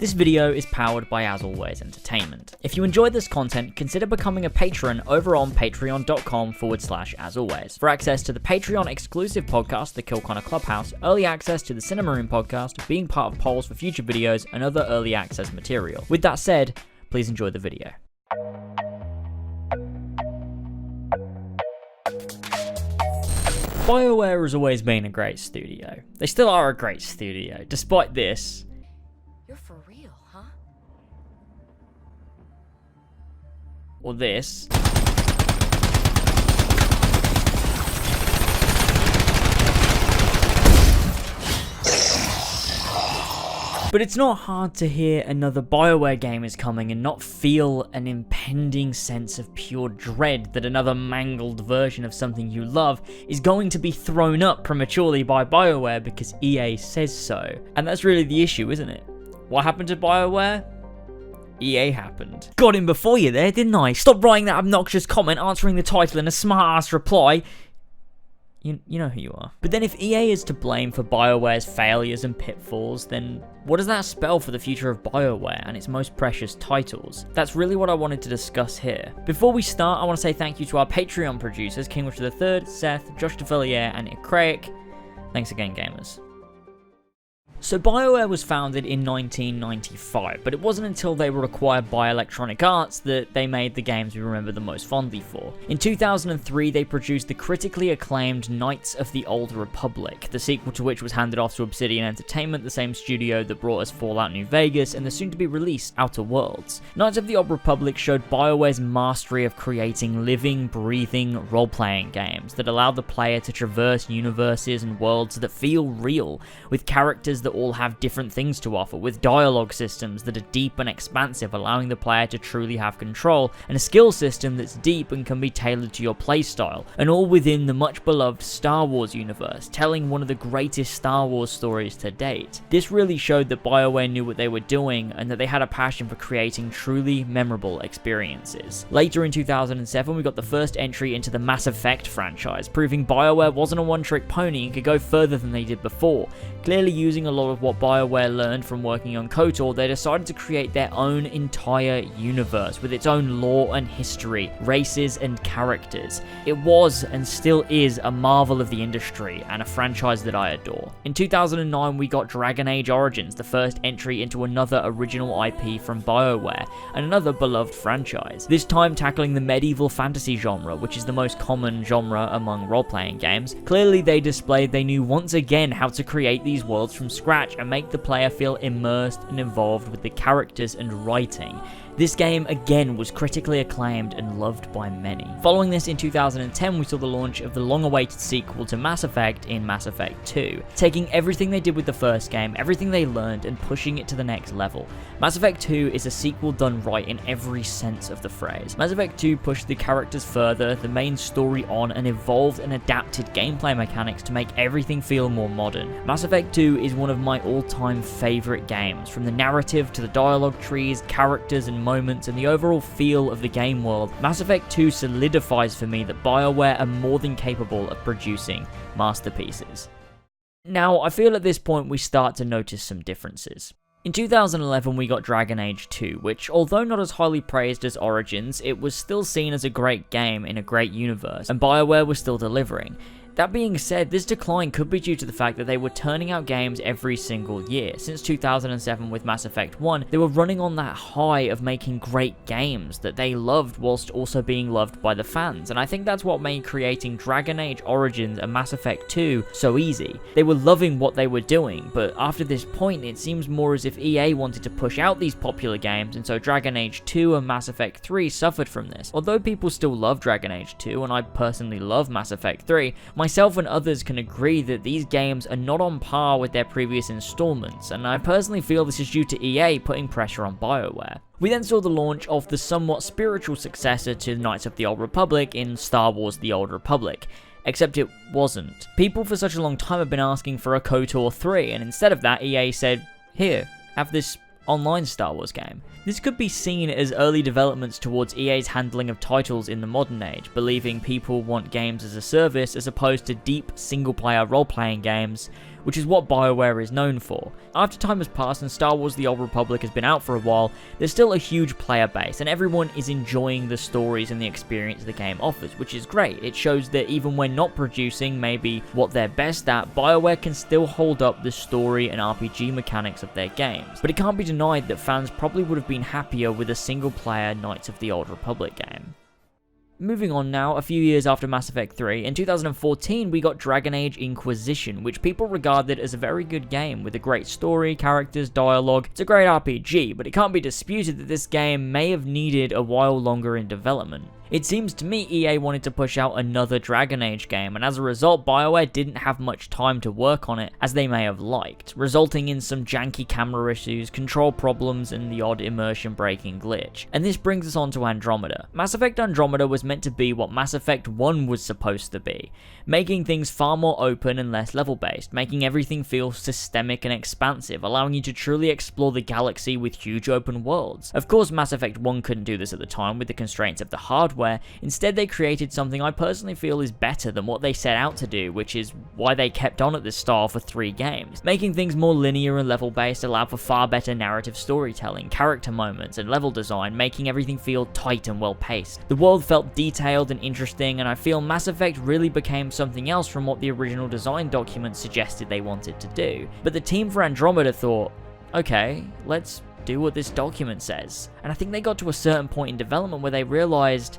This video is powered by, as always, entertainment. If you enjoyed this content, consider becoming a patron over on patreon.com/asalways for access to the Patreon exclusive podcast, The Kill Connor Clubhouse, early access to the Cinema Room podcast, being part of polls for future videos, and other early access material. With that said, please enjoy the video. BioWare has always been a great studio. They still are a great studio. Despite this, you're for real, huh? or this, but it's not hard to hear another BioWare game is coming and not feel an impending sense of pure dread that another mangled version of something you love is going to be thrown up prematurely by BioWare because EA says so. And that's really the issue, isn't it? What happened to BioWare? EA happened. Got him before you there, didn't I? Stop writing that obnoxious comment, answering the title in a smart-ass reply. You know who you are. But then if EA is to blame for BioWare's failures and pitfalls, then what does that spell for the future of BioWare and its most precious titles? That's really what I wanted to discuss here. Before we start, I want to say thank you to our Patreon producers, King Richard III, Seth, Josh Devillier, and Ikraik. Thanks again, gamers. So BioWare was founded in 1995, but it wasn't until they were acquired by Electronic Arts that they made the games we remember the most fondly for. In 2003, they produced the critically acclaimed Knights of the Old Republic, the sequel to which was handed off to Obsidian Entertainment, the same studio that brought us Fallout New Vegas and the soon-to-be-released Outer Worlds. Knights of the Old Republic showed BioWare's mastery of creating living, breathing, role-playing games that allowed the player to traverse universes and worlds that feel real, with characters that all have different things to offer, with dialogue systems that are deep and expansive, allowing the player to truly have control, and a skill system that's deep and can be tailored to your playstyle, and all within the much beloved Star Wars universe, telling one of the greatest Star Wars stories to date. This really showed that BioWare knew what they were doing, and that they had a passion for creating truly memorable experiences. Later in 2007, we got the first entry into the Mass Effect franchise, proving BioWare wasn't a one-trick pony and could go further than they did before. Clearly using a lot of what BioWare learned from working on KOTOR, they decided to create their own entire universe with its own lore and history, races and characters. It was and still is a marvel of the industry and a franchise that I adore. In 2009 we got Dragon Age Origins, the first entry into another original IP from BioWare and another beloved franchise, this time tackling the medieval fantasy genre, which is the most common genre among role-playing games. Clearly they displayed they knew once again how to create these worlds from scratch and make the player feel immersed and involved with the characters and writing. This game again was critically acclaimed and loved by many. Following this in 2010 we saw the launch of the long-awaited sequel to Mass Effect in Mass Effect 2, taking everything they did with the first game, everything they learned, and pushing it to the next level. Mass Effect 2 is a sequel done right in every sense of the phrase. Mass Effect 2 pushed the characters further, the main story on, and evolved and adapted gameplay mechanics to make everything feel more modern. Mass Effect 2 is one of my all-time favourite games, from the narrative to the dialogue trees, characters and moments, and the overall feel of the game world. Mass Effect 2 solidifies for me that BioWare are more than capable of producing masterpieces. Now, I feel at this point we start to notice some differences. In 2011 we got Dragon Age 2, which, although not as highly praised as Origins, it was still seen as a great game in a great universe, and BioWare was still delivering. That being said, this decline could be due to the fact that they were turning out games every single year. Since 2007 with Mass Effect 1, they were running on that high of making great games that they loved whilst also being loved by the fans, and I think that's what made creating Dragon Age Origins and Mass Effect 2 so easy. They were loving what they were doing, but after this point it seems more as if EA wanted to push out these popular games, and so Dragon Age 2 and Mass Effect 3 suffered from this. Although people still love Dragon Age 2, and I personally love Mass Effect 3, myself and others can agree that these games are not on par with their previous installments, and I personally feel this is due to EA putting pressure on BioWare. We then saw the launch of the somewhat spiritual successor to Knights of the Old Republic in Star Wars The Old Republic. Except it wasn't. People for such a long time have been asking for a KOTOR 3, and instead of that EA said, here, have this online Star Wars game. This could be seen as early developments towards EA's handling of titles in the modern age, believing people want games as a service as opposed to deep single-player role-playing games, which is what BioWare is known for. After time has passed and Star Wars The Old Republic has been out for a while, there's still a huge player base, and everyone is enjoying the stories and the experience the game offers, which is great. It shows that even when not producing maybe what they're best at, BioWare can still hold up the story and RPG mechanics of their games. But it can't be denied that fans probably would have been happier with a single-player Knights of the Old Republic game. Moving on now, a few years after Mass Effect 3, in 2014 we got Dragon Age Inquisition, which people regarded as a very good game with a great story, characters, dialogue. It's a great RPG, but it can't be disputed that this game may have needed a while longer in development. It seems to me EA wanted to push out another Dragon Age game, and as a result, BioWare didn't have much time to work on it as they may have liked, resulting in some janky camera issues, control problems, and the odd immersion breaking glitch. And this brings us on to Andromeda. Mass Effect Andromeda was meant to be what Mass Effect 1 was supposed to be, making things far more open and less level-based, making everything feel systemic and expansive, allowing you to truly explore the galaxy with huge open worlds. Of course, Mass Effect 1 couldn't do this at the time with the constraints of the hardware. Instead, they created something I personally feel is better than what they set out to do, which is why they kept on at this style for 3 games. Making things more linear and level-based allowed for far better narrative storytelling, character moments, and level design, making everything feel tight and well-paced. The world felt detailed and interesting, and I feel Mass Effect really became something else from what the original design documents suggested they wanted to do. But the team for Andromeda thought, okay, let's do what this document says. And I think they got to a certain point in development where they realized,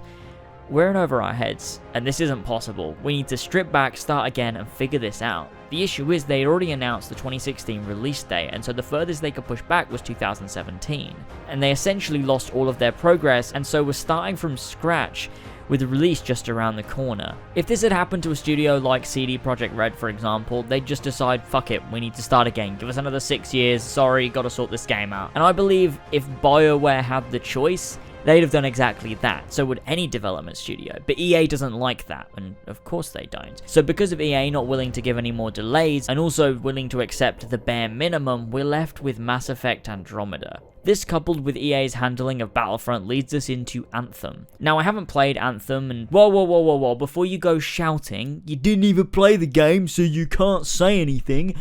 we're in over our heads, and this isn't possible. We need to strip back, start again, and figure this out. The issue is they had already announced the 2016 release date, and so the furthest they could push back was 2017. And they essentially lost all of their progress, and so were starting from scratch with the release just around the corner. If this had happened to a studio like CD Projekt Red, for example, they'd just decide, fuck it, we need to start again, give us another 6 years, sorry, gotta sort this game out. And I believe if BioWare had the choice, they'd have done exactly that, so would any development studio, but EA doesn't like that, and of course they don't. So because of EA not willing to give any more delays, and also willing to accept the bare minimum, we're left with Mass Effect Andromeda. This, coupled with EA's handling of Battlefront, leads us into Anthem. Now, I haven't played Anthem, and whoa, before you go shouting, you didn't even play the game, so you can't say anything.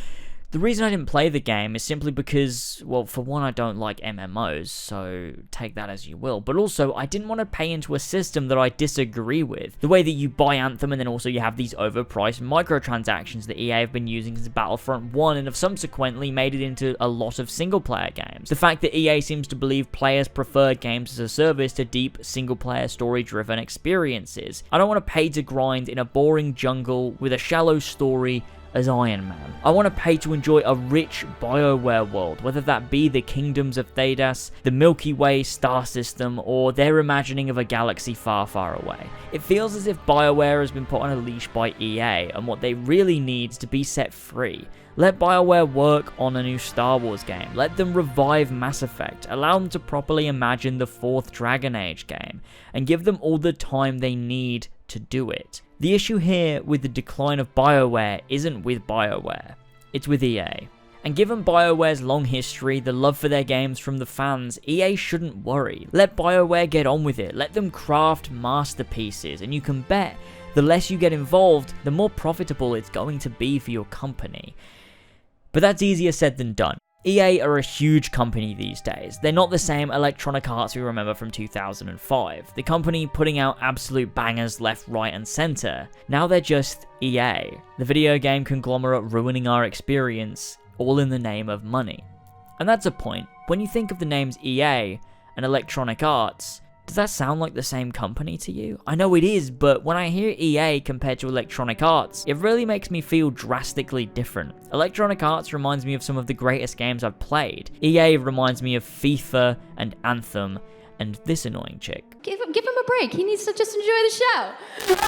The reason I didn't play the game is simply because, well, for one, I don't like MMOs, so take that as you will, but also, I didn't want to pay into a system that I disagree with. The way that you buy Anthem and then also you have these overpriced microtransactions that EA have been using since Battlefront 1 and have subsequently made it into a lot of single-player games. The fact that EA seems to believe players prefer games as a service to deep, single-player, story-driven experiences. I don't want to pay to grind in a boring jungle with a shallow story as Iron Man. I want to pay to enjoy a rich BioWare world, whether that be the kingdoms of Thedas, the Milky Way star system, or their imagining of a galaxy far, far away. It feels as if BioWare has been put on a leash by EA, and what they really need is to be set free. Let BioWare work on a new Star Wars game. Let them revive Mass Effect. Allow them to properly imagine the 4th Dragon Age game, and give them all the time they need to do it. The issue here with the decline of BioWare isn't with BioWare, it's with EA. And given BioWare's long history, the love for their games from the fans, EA shouldn't worry. Let BioWare get on with it, let them craft masterpieces, and you can bet the less you get involved, the more profitable it's going to be for your company. But that's easier said than done. EA are a huge company these days. They're not the same Electronic Arts we remember from 2005. The company putting out absolute bangers left, right, and center. Now they're just EA, the video game conglomerate ruining our experience, all in the name of money. And that's a point. When you think of the names EA and Electronic Arts, does that sound like the same company to you? I know it is, but when I hear EA compared to Electronic Arts, it really makes me feel drastically different. Electronic Arts reminds me of some of the greatest games I've played. EA reminds me of FIFA and Anthem and this annoying chick. Give him a break. He needs to just enjoy the show.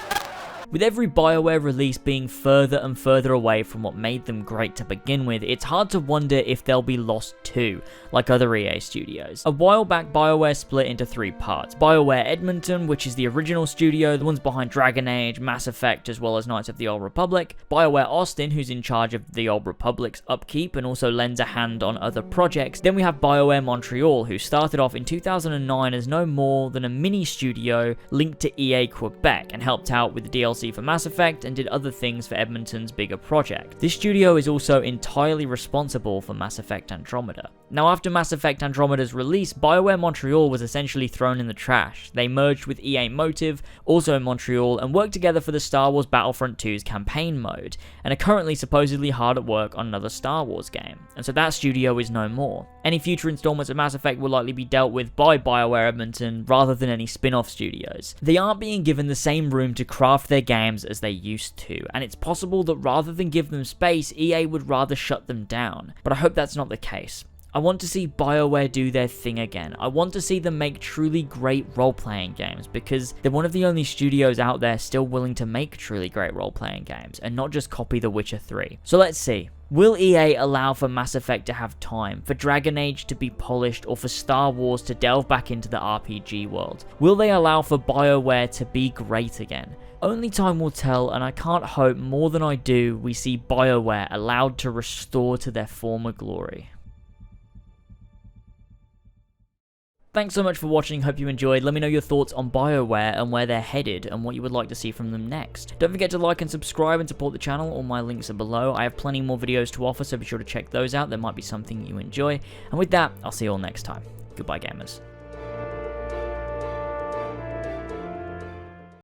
With every BioWare release being further and further away from what made them great to begin with, it's hard to wonder if they'll be lost too, like other EA studios. A while back, BioWare split into 3 parts. BioWare Edmonton, which is the original studio, the ones behind Dragon Age, Mass Effect, as well as Knights of the Old Republic. BioWare Austin, who's in charge of the Old Republic's upkeep and also lends a hand on other projects. Then we have BioWare Montreal, who started off in 2009 as no more than a mini studio linked to EA Quebec and helped out with the DLC DLC for Mass Effect and did other things for Edmonton's bigger project. This studio is also entirely responsible for Mass Effect Andromeda. Now, after Mass Effect Andromeda's release, BioWare Montreal was essentially thrown in the trash. They merged with EA Motive, also in Montreal, and worked together for the Star Wars Battlefront 2's campaign mode, and are currently supposedly hard at work on another Star Wars game. And so that studio is no more. Any future installments of Mass Effect will likely be dealt with by BioWare Edmonton rather than any spin-off studios. They aren't being given the same room to craft their games as they used to, and it's possible that rather than give them space, EA would rather shut them down. But I hope that's not the case. I want to see BioWare do their thing again. I want to see them make truly great role-playing games, because they're one of the only studios out there still willing to make truly great role-playing games, and not just copy The Witcher 3. So let's see. Will EA allow for Mass Effect to have time, for Dragon Age to be polished, or for Star Wars to delve back into the RPG world? Will they allow for BioWare to be great again? Only time will tell, and I can't hope more than I do we see BioWare allowed to restore to their former glory. Thanks so much for watching, hope you enjoyed. Let me know your thoughts on BioWare and where they're headed and what you would like to see from them next. Don't forget to like and subscribe and support the channel, all my links are below. I have plenty more videos to offer, so be sure to check those out, there might be something you enjoy. And with that, I'll see you all next time. Goodbye, gamers.